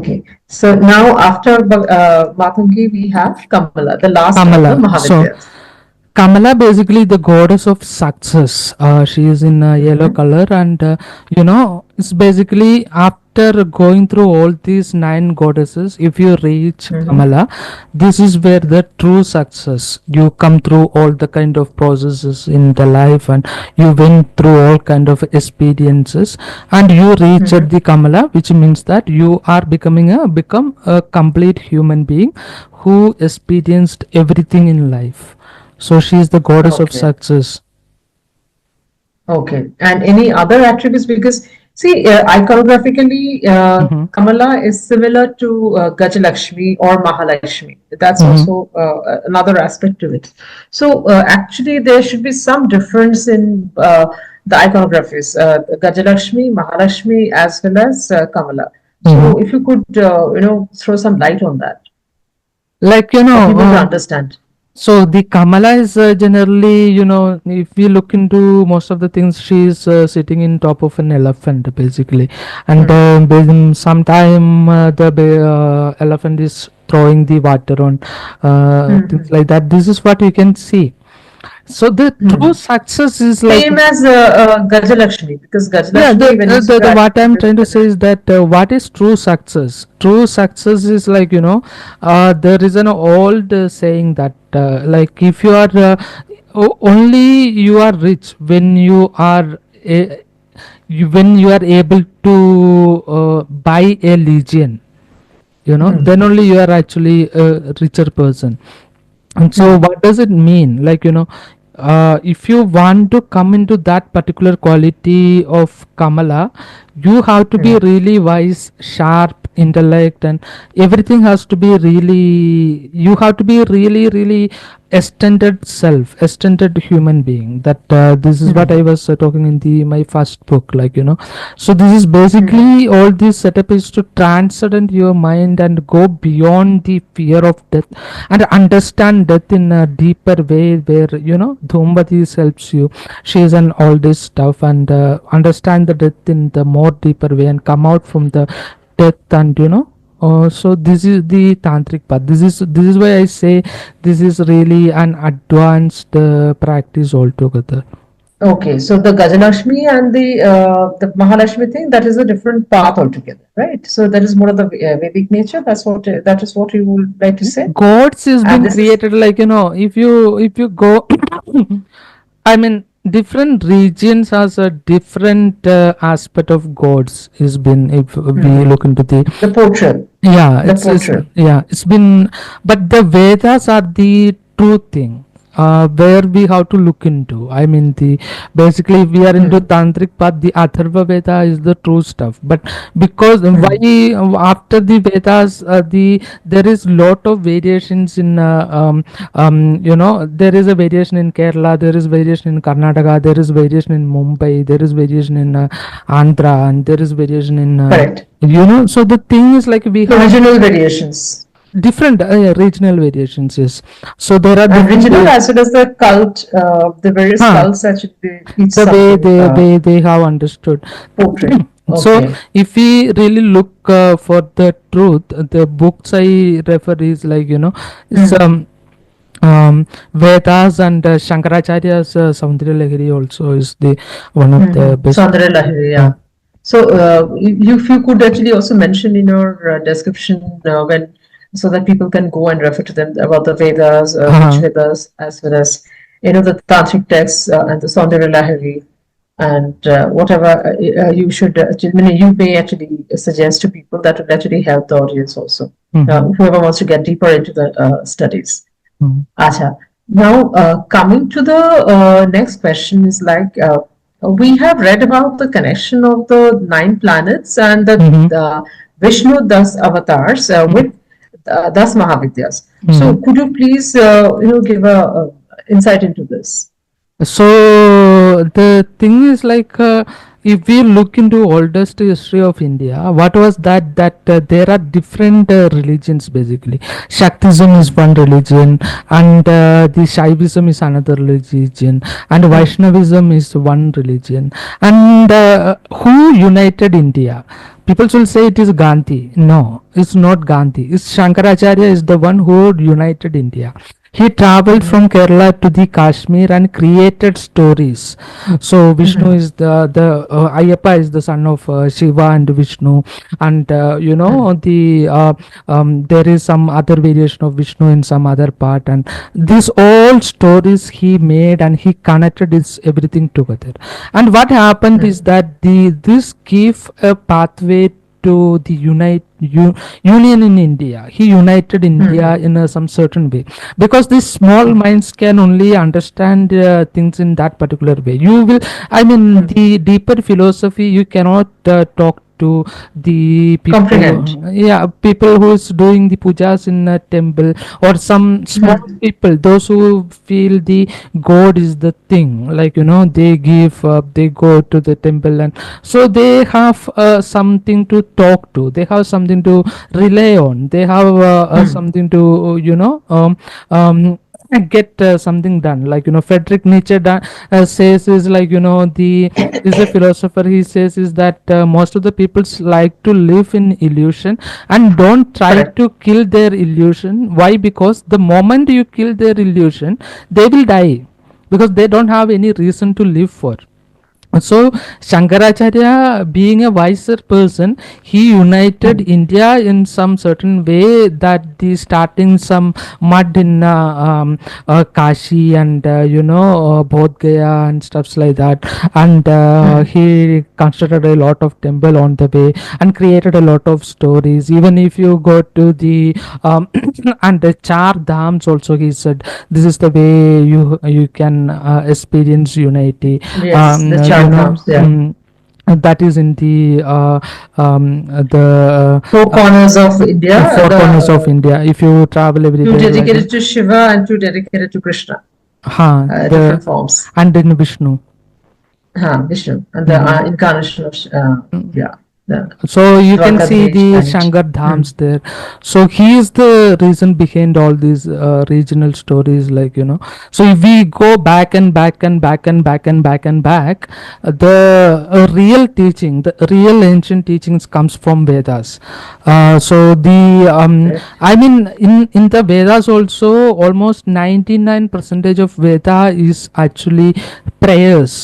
Okay. So now after Matangi, we have Kamala, the last of the Kamala. So Mahavidyas. Kamala, basically the goddess of success. She is in yellow Mm-hmm. color, and it's basically after going through all these nine goddesses. If you reach Mm-hmm. Kamala, this is where the true success. You come through all the kind of processes in the life, and you went through all kind of experiences, and you reach Mm-hmm. at the Kamala, which means that you are become a complete human being who experienced everything in life. So she is the goddess of Okay. success. Okay. And any other attributes? Because see, iconographically, Mm-hmm. Kamala is similar to Gajalakshmi or Mahalakshmi. That's Mm-hmm. also another aspect to it. So actually, there should be some difference in the iconographies, Gajalakshmi, Mahalakshmi, as well as Kamala. Mm-hmm. So if you could, throw some light on that Like, for people to understand. so the Kamala is generally, if we look into most of the things, she is sitting in top of an elephant basically, and Hmm. sometime the elephant is throwing the water on things Hmm. like that. This is what you can see. So the Hmm. true success is like, Same as Gajalakshmi, because yeah, Gajalakshmi, when you see the what I'm attributes, trying to say is that what is true success? True success is like, there is an old saying that like if you are only you are rich when you are when you are able to buy a legion, then hmm. only you are actually a richer person. And so, Hmm. what does it mean? Like, if you want to come into that particular quality of Kamala, you have to be Hmm. really wise, sharp, intellect, and everything has to be really, you have to be really, really extended self, extended human being. That this is what Hmm. I was talking in the my first book, like, so this is Hmm. basically all this setup is to transcend your mind and go beyond the fear of death and understand death in a deeper way, where Dhumbati helps you. She is an all this stuff, and understand the death in the more deeper way and come out from the death, and so this is the tantric path. This is why I say this is really an advanced practice altogether. Okay, so the Gajalakshmi and the Mahalakshmi thing, that is a different path altogether, right? So that is more of the Vedic nature. That is what you would like to say. Gods has And been this is created, like, if you go I mean, different regions has a different aspect of gods has been, if we hmm, look into the, the portrait, yeah, the it's portrait. yeah, it's been, but the Vedas are the true thing. Where we have to look into. I mean, the basically if we are into Hmm. tantric path, the Atharva Veda is the true stuff. But because why Hmm. after the Vedas, there is lot of variations in there is a variation in Kerala, there is variation in Karnataka, there is variation in Mumbai, there is variation in Andhra, and there is variation in Correct. so the thing is like we So have regional variations different regional variations, yes. So there are and different regional as well as the cult, the various huh, cults actually they teach the way something they have understood. portrait. So Okay. if we really look for the truth, the books I refer is like, it's Hmm. Vedas, and Shankaracharya's Saundara Lahiri also is the one of the Mm-hmm. best. Saundara Lahiri, uh, yeah. So, if you could actually also mention in your description when so that people can go and refer to them about the Vedas, which uh, Vedas, as well as the tantric texts and the Saundara Lahiri, and whatever you should actually, I mean, you may actually suggest to people that would actually help the audience also, mhm, whoever wants to get deeper into the studies. mhm, Acha. Now, coming to the next question is like we have read about the connection of the nine planets and mhm, the Vishnu das avatars mhm, with das Mahavidyas. So, mhm. could you please give a insight into this? So the thing is like, if we look into oldest history of India, what was that there are different religions basically. Shaktism is one religion, and the Shaivism is another religion, and Hmm. Vaishnavism is one religion. And who united India? people will say it is Gandhi. No, it's not Gandhi. It's Shankaracharya is the one who united India. He traveled Mm-hmm. from Kerala to the Kashmir and created stories. So Vishnu Mm-hmm. is the Ayyappa is the son of Shiva and Vishnu, and there is some other variation of Vishnu in some other part, and these all stories he made and he connected is everything together. And what happened is that this gave a pathway to the union in India. He united Mm-hmm. India in some certain way, because these small minds can only understand things in that particular way. You will, I mean, Mm-hmm. the deeper philosophy you cannot talk to the people, Comprehend. yeah, people who is doing the pujas in a temple, or some small Mm-hmm. people, those who feel the god is the thing, like they give they go to the temple, and so they have something to talk to, they have something to rely on, they have something to get something done, like Friedrich Nietzsche says is like the is a philosopher. He says is that most of the peoples like to live in illusion and don't try Correct. to kill their illusion. Why? Because the moment you kill their illusion, they will die, because they don't have any reason to live for. So Shankaracharya, being a wiser person, he united Mm-hmm. India in some certain way, that the starting some mud in Kashi and Bodh Gaya and stuffs like that, and Mm-hmm. he constructed a lot of temple on the way and created a lot of stories. Even if you go to the and the Char Dhams also, he said this is the way you can experience unity. Yes, the chart comes. Yeah. That is in the Four corners of India. four The corners of India. If you travel every two day, like dedicated to Shiva and two dedicated to Krishna. the Different forms. and in Vishnu. Vishnu and the Mhm. incarnation of yeah, the So you can see Dwarkadhish the planet. Shankar Mm. Dhams there. So he is the reason behind all these regional stories, like So if we go back and back and back and back and back and back, the real teaching, the real ancient teachings comes from Vedas. So the Correct. I mean, in the Vedas also, almost 99 percentage of Veda is actually prayers.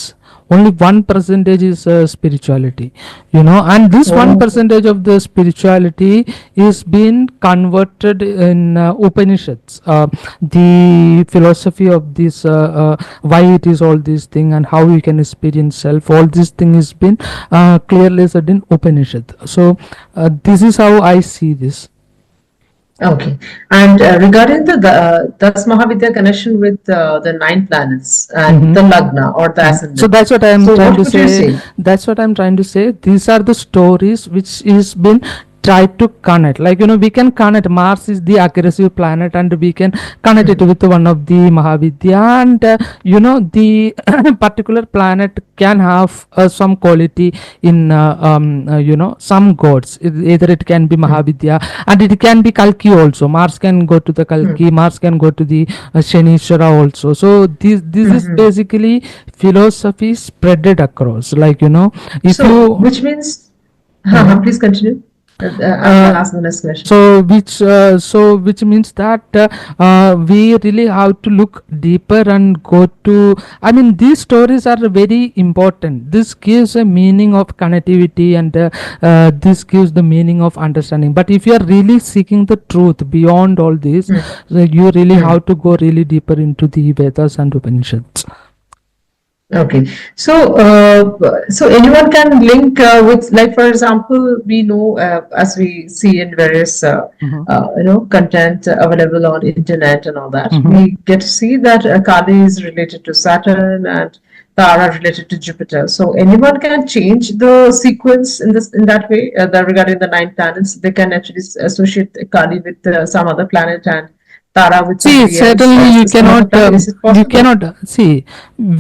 Only 1% is spirituality, and this one Oh, percentage of the spirituality is being converted in Upanishads, the philosophy of this, why it is all this thing and how you can experience self, all this thing is been clearly said in Upanishad. So this is how I see this. okay. And regarding that's Mahavidya connection with the nine planets and Mhm. the Lagna or the So ascendant. that's what I am So trying what to would you say. say? That's what I'm trying to say. These are the stories which is been tried to connect. Like we can connect. Mars is the aggressive planet, and we can connect it Mm. with one of the Mahavidya, and the particular planet can have some quality in some gods. Either it can be Mm. Mahavidya, and it can be Kalki also. Mars can go to the Mm. Kalki. Mars can go to the Shanishwara also. So this is Mhm. basically philosophy spreaded across. Like if So you. which means, Mhm. please continue. I'll uh, ask the next question. which means that we really have to look deeper and go to, I mean, these stories are very important. This gives a meaning of connectivity, and this gives the meaning of understanding. But if you are really seeking the truth beyond all this, Mm. you really Mm. have to go really deeper into the Vedas and Upanishads. Okay, so anyone can link with, like, for example, we know as we see in various Mhm. content available on internet and all that, Mhm. we get to see that Kali is related to Saturn and Tara related to Jupiter. So anyone can change the sequence in that way. Regarding the nine planets, they can actually associate Kali with some other planet and Tara with See, somebody else, certainly some other planet. Is it you possible? cannot see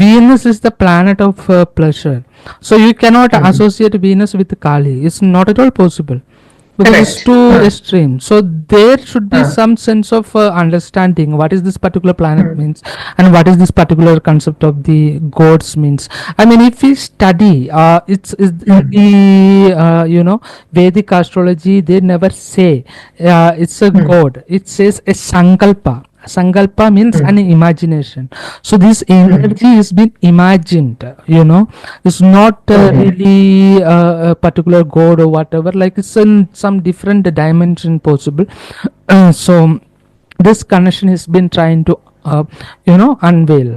Venus is the planet of pleasure. So you cannot Hmm. associate Venus with Kali. It's not at all possible. because it's Correct. too Huh. extreme. So there should be Huh. some sense of understanding what is this particular planet Hmm. means, and what is this particular concept of the gods means. I mean, if we study, it's in Hmm. the Vedic astrology, they never say it's a Hmm. god. It says a sankalpa. Sankalpa means an Hmm. imagination. So this Hmm. energy is being imagined, it's not Okay. really a particular god or whatever, like it's in some different dimension possible. So this connection has been trying to unveil.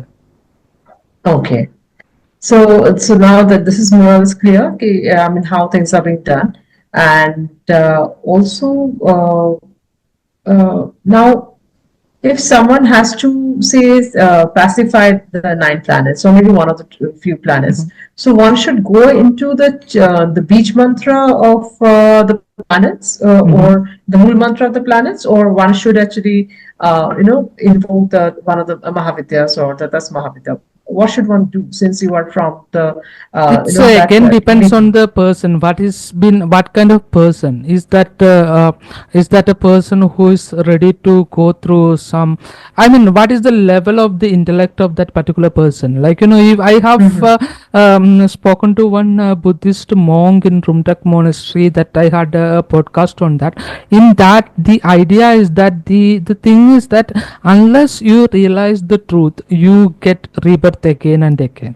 Okay. So now that this is more or less clear, okay, I mean how things are being done, and also now if someone has to say pacify the nine planets or maybe one of the few planets, Mhm. so one should go into the beach mantra of the planets Mhm. or the mool mantra of the planets, or one should actually invoke the one of the Mahavidyas or the Das Mahavidya. What should one do since you are from the It's that again depends beach? on the person. What kind of person is that? Is that a person who is ready to go through some? I mean, what is the level of the intellect of that particular person? Like, if I have Mhm. spoken to one Buddhist monk in Rumtak monastery, that I had a podcast on that. In that, the idea is that the thing is that unless you realize the truth, you get rebirth again and again.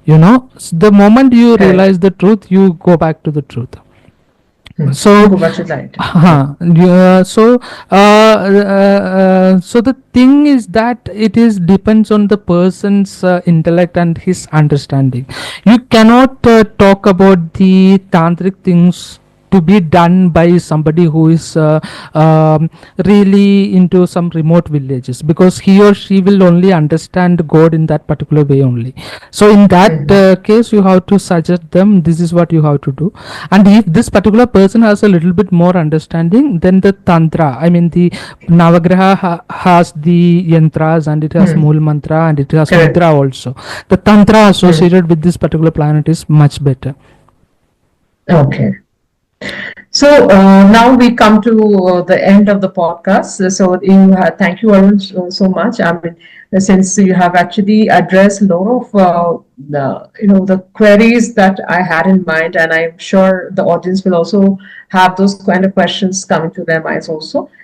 The moment you Correct. realize the truth, you go back to the truth. Hmm. You So go back to light. Hmm. so the thing is that it is depends on the person's intellect and his understanding. You cannot talk about the tantric things to be done by somebody who is really into some remote villages, because he or she will only understand God in that particular way only. So in that Mhm. case, you have to suggest them this is what you have to do. And if this particular person has a little bit more understanding, then the tantra, I mean the navagraha has the yantras, and it has Hmm. mool mantra, and it has Correct. mudra also. The tantra Hmm. associated with this particular planet is much better. Okay. So now we come to the end of the podcast. So thank you, Arun, so much. I mean, since you have actually addressed a lot of the queries that I had in mind, and I'm sure the audience will also have those kind of questions coming to their minds also.